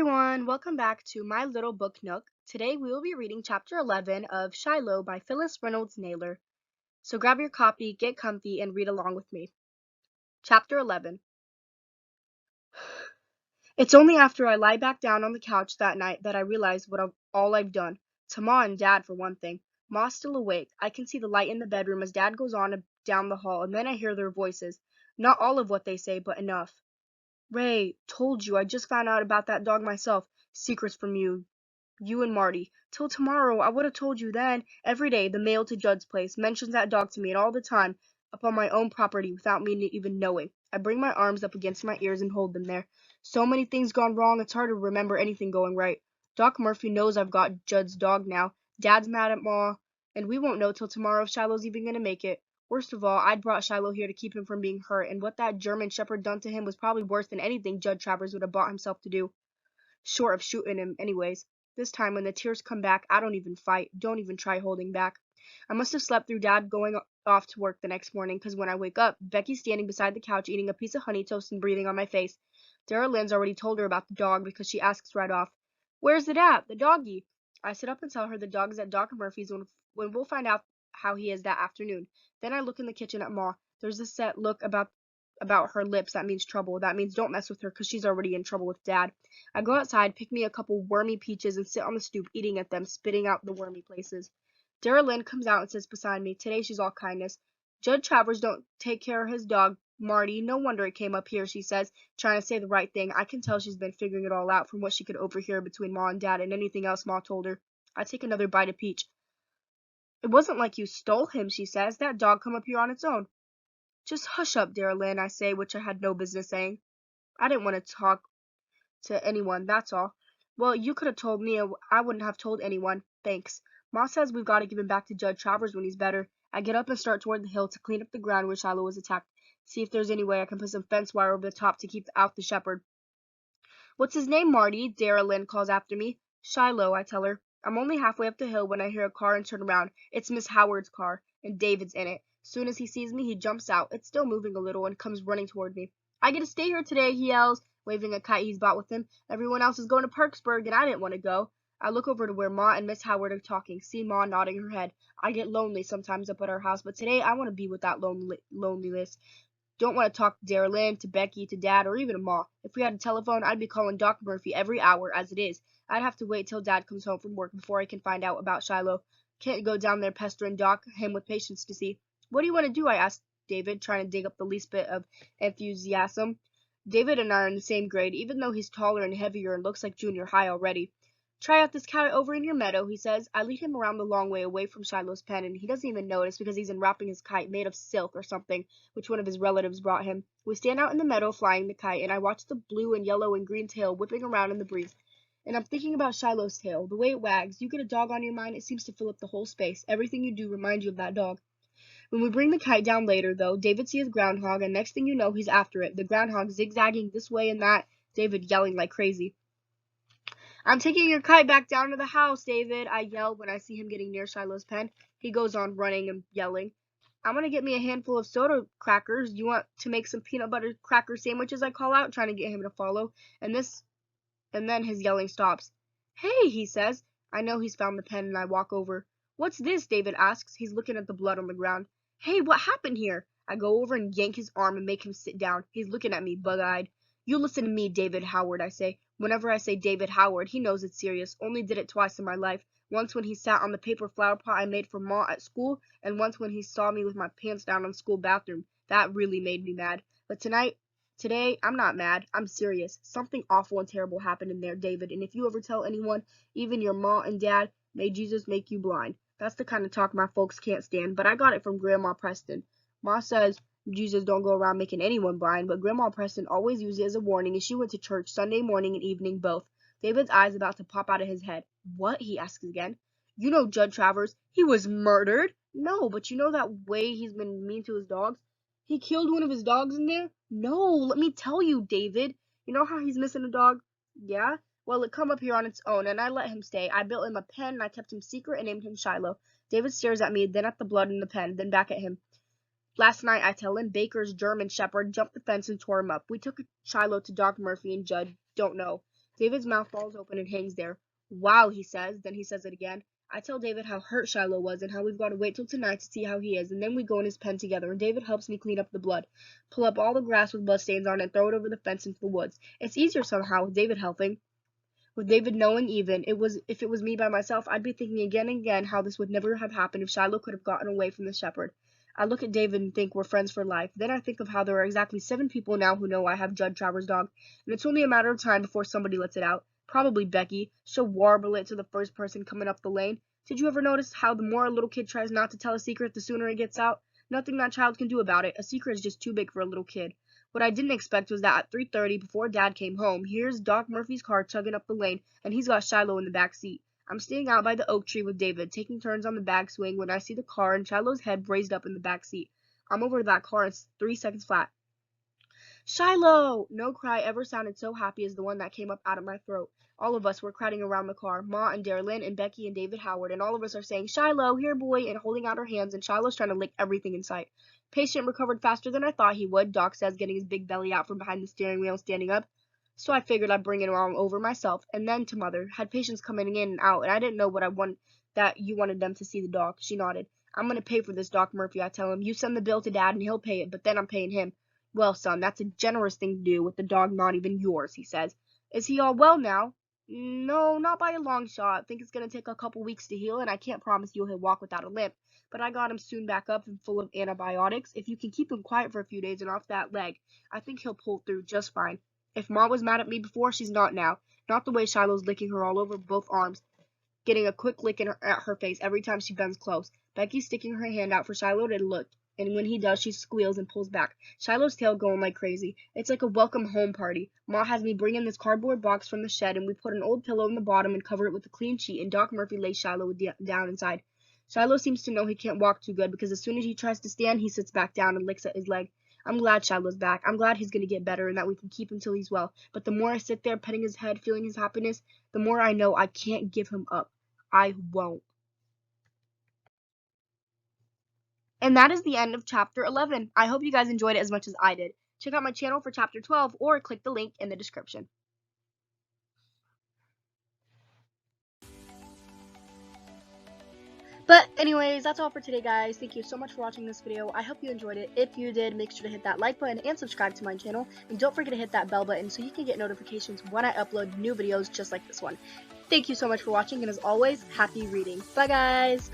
everyone, welcome back to my little book nook. Today we will be reading chapter 11 of Shiloh by Phillis Reynolds Naylor. So grab your copy, get comfy, and read along with me. Chapter 11. It's only after I lie back down on the couch that night that I realize all I've done. To Ma and Dad, for one thing. Ma's still awake. I can see the light in the bedroom as Dad goes on down the hall, and then I hear their voices. Not all of what they say, but enough. Ray, told you, I just found out about that dog myself. Secrets from you and Marty. Till tomorrow, I would have told you then. Every day, the mail to Judd's place mentions that dog to me, and all the time, up on my own property without me even knowing. I bring my arms up against my ears and hold them there. So many things gone wrong, it's hard to remember anything going right. Doc Murphy knows I've got Judd's dog now. Dad's mad at Ma, and we won't know till tomorrow if Shiloh's even gonna make it. Worst of all, I'd brought Shiloh here to keep him from being hurt, and what that German shepherd done to him was probably worse than anything Judd Travers would have brought himself to do. Short of shooting him, anyways. This time, when the tears come back, I don't even fight. Don't even try holding back. I must have slept through Dad going off to work the next morning, because when I wake up, Becky's standing beside the couch eating a piece of honey toast and breathing on my face. Dara Lynn's already told her about the dog because she asks right off, "Where's it at? The doggy?" I sit up and tell her the dog's at Doc Murphy's when we'll find out how he is that afternoon. Then I look in the kitchen at Ma. There's a set look about her lips that means trouble. That means don't mess with her because she's already in trouble with Dad. I go outside, pick me a couple wormy peaches, and sit on the stoop eating at them, spitting out the wormy places. Dara Lynn comes out and sits beside me. Today she's all kindness. Judd Travers don't take care of his dog, Marty. No wonder it came up here, she says, trying to say the right thing. I can tell she's been figuring it all out from what she could overhear between Ma and Dad and anything else Ma told her. I take another bite of peach. It wasn't like you stole him, she says. That dog come up here on its own. Just hush up, Dara Lynn, I say, which I had no business saying. I didn't want to talk to anyone, that's all. Well, you could have told me. I wouldn't have told anyone. Thanks. Ma says we've got to give him back to Judd Travers when he's better. I get up and start toward the hill to clean up the ground where Shiloh was attacked. See if there's any way I can put some fence wire over the top to keep out the shepherd. What's his name, Marty? Dara Lynn calls after me. Shiloh, I tell her. I'm only halfway up the hill when I hear a car and turn around. It's Miss Howard's car, and David's in it. Soon as he sees me, he jumps out. It's still moving a little and comes running toward me. I get to stay here today, he yells, waving a kite he's brought with him. Everyone else is going to Parksburg, and I didn't want to go. I look over to where Ma and Miss Howard are talking, see Ma nodding her head. I get lonely sometimes up at our house, but today I want to be with that loneliness. Don't want to talk to Dara Lynn, to Becky, to Dad, or even to Ma. If we had a telephone, I'd be calling Doc Murphy every hour as it is. I'd have to wait till Dad comes home from work before I can find out about Shiloh. Can't go down there pestering him with patience to see. What do you want to do? I asked David, trying to dig up the least bit of enthusiasm. David and I are in the same grade, even though he's taller and heavier and looks like junior high already. Try out this kite over in your meadow, he says. I lead him around the long way away from Shiloh's pen, and he doesn't even notice because he's unwrapping his kite made of silk or something, which one of his relatives brought him. We stand out in the meadow flying the kite, and I watch the blue and yellow and green tail whipping around in the breeze. And I'm thinking about Shiloh's tail, the way it wags. You get a dog on your mind, it seems to fill up the whole space. Everything you do reminds you of that dog. When we bring the kite down later, though, David sees groundhog, and next thing you know, he's after it. The groundhog zigzagging this way and that, David yelling like crazy. I'm taking your kite back down to the house, David, I yell when I see him getting near Shiloh's pen. He goes on running and yelling. I'm going to get me a handful of soda crackers. You want to make some peanut butter cracker sandwiches, I call out, trying to get him to follow. And then his yelling stops. Hey, he says. I know he's found the pen, and I walk over. What's this? David asks. He's looking at the blood on the ground. Hey, what happened here? I go over and yank his arm and make him sit down. He's looking at me, bug-eyed. You listen to me, David Howard, I say. Whenever I say David Howard, he knows it's serious. Only did it twice in my life. Once when he sat on the paper flower pot I made for Ma at school, and once when he saw me with my pants down on the school bathroom. That really made me mad. But today, I'm not mad. I'm serious. Something awful and terrible happened in there, David, and if you ever tell anyone, even your Ma and Dad, may Jesus make you blind. That's the kind of talk my folks can't stand, but I got it from Grandma Preston. Ma says Jesus don't go around making anyone blind, but Grandma Preston always used it as a warning, and she went to church Sunday morning and evening both. David's eyes about to pop out of his head. What? He asks again. You know Judd Travers. He was murdered. No, but you know that way he's been mean to his dogs? He killed one of his dogs in there? No, let me tell you, David. You know how he's missing a dog? Yeah? Well, it come up here on its own, and I let him stay. I built him a pen, and I kept him secret and named him Shiloh. David stares at me, then at the blood in the pen, then back at him. Last night, I tell him, Baker's German shepherd jumped the fence and tore him up. We took Shiloh to Doc Murphy, and Judd don't know. David's mouth falls open and hangs there. Wow, he says. Then he says it again. I tell David how hurt Shiloh was and how we've got to wait till tonight to see how he is, and then we go in his pen together, and David helps me clean up the blood, pull up all the grass with blood stains on it, and throw it over the fence into the woods. It's easier somehow with David helping. With David knowing even, if it was me by myself, I'd be thinking again and again how this would never have happened if Shiloh could have gotten away from the shepherd. I look at David and think we're friends for life. Then I think of how there are exactly 7 people now who know I have Judd Travers' dog, and it's only a matter of time before somebody lets it out. Probably Becky. She'll warble it to the first person coming up the lane. Did you ever notice how the more a little kid tries not to tell a secret, the sooner it gets out? Nothing that child can do about it. A secret is just too big for a little kid. What I didn't expect was that at 3:30, before Dad came home, here's Doc Murphy's car chugging up the lane, and he's got Shiloh in the back seat. I'm staying out by the oak tree with David, taking turns on the back swing when I see the car and Shiloh's head raised up in the back seat. I'm over to that car in 3 seconds flat. Shiloh! No cry ever sounded so happy as the one that came up out of my throat. All of us were crowding around the car, Ma and Darylyn and Becky and David Howard, and all of us are saying, Shiloh, here boy, and holding out our hands, and Shiloh's trying to lick everything in sight. Patient recovered faster than I thought he would, Doc says, getting his big belly out from behind the steering wheel and standing up. So I figured I'd bring it along over myself, and then to Mother. Had patients coming in and out, and I didn't know that you wanted them to see the dog. She nodded. I'm going to pay for this, Doc Murphy, I tell him. You send the bill to Dad, and he'll pay it, but then I'm paying him. Well, son, that's a generous thing to do with the dog not even yours, he says. Is he all well now? No, not by a long shot. Think it's going to take a couple weeks to heal, and I can't promise you he'll walk without a limp. But I got him soon back up and full of antibiotics. If you can keep him quiet for a few days and off that leg, I think he'll pull through just fine. If Ma was mad at me before, she's not now. Not the way Shiloh's licking her all over both arms, getting a quick lick at her face every time she bends close. Becky's sticking her hand out for Shiloh to look, and when he does, she squeals and pulls back. Shiloh's tail going like crazy. It's like a welcome home party. Ma has me bring in this cardboard box from the shed, and we put an old pillow in the bottom and cover it with a clean sheet, and Doc Murphy lays Shiloh down inside. Shiloh seems to know he can't walk too good, because as soon as he tries to stand, he sits back down and licks at his leg. I'm glad Shiloh's back. I'm glad he's going to get better and that we can keep him till he's well. But the more I sit there petting his head, feeling his happiness, the more I know I can't give him up. I won't. And that is the end of chapter 11. I hope you guys enjoyed it as much as I did. Check out my channel for chapter 12 or click the link in the description. But anyways, that's all for today, guys. Thank you so much for watching this video. I hope you enjoyed it. If you did, make sure to hit that like button and subscribe to my channel. And don't forget to hit that bell button so you can get notifications when I upload new videos just like this one. Thank you so much for watching, and as always, happy reading. Bye, guys!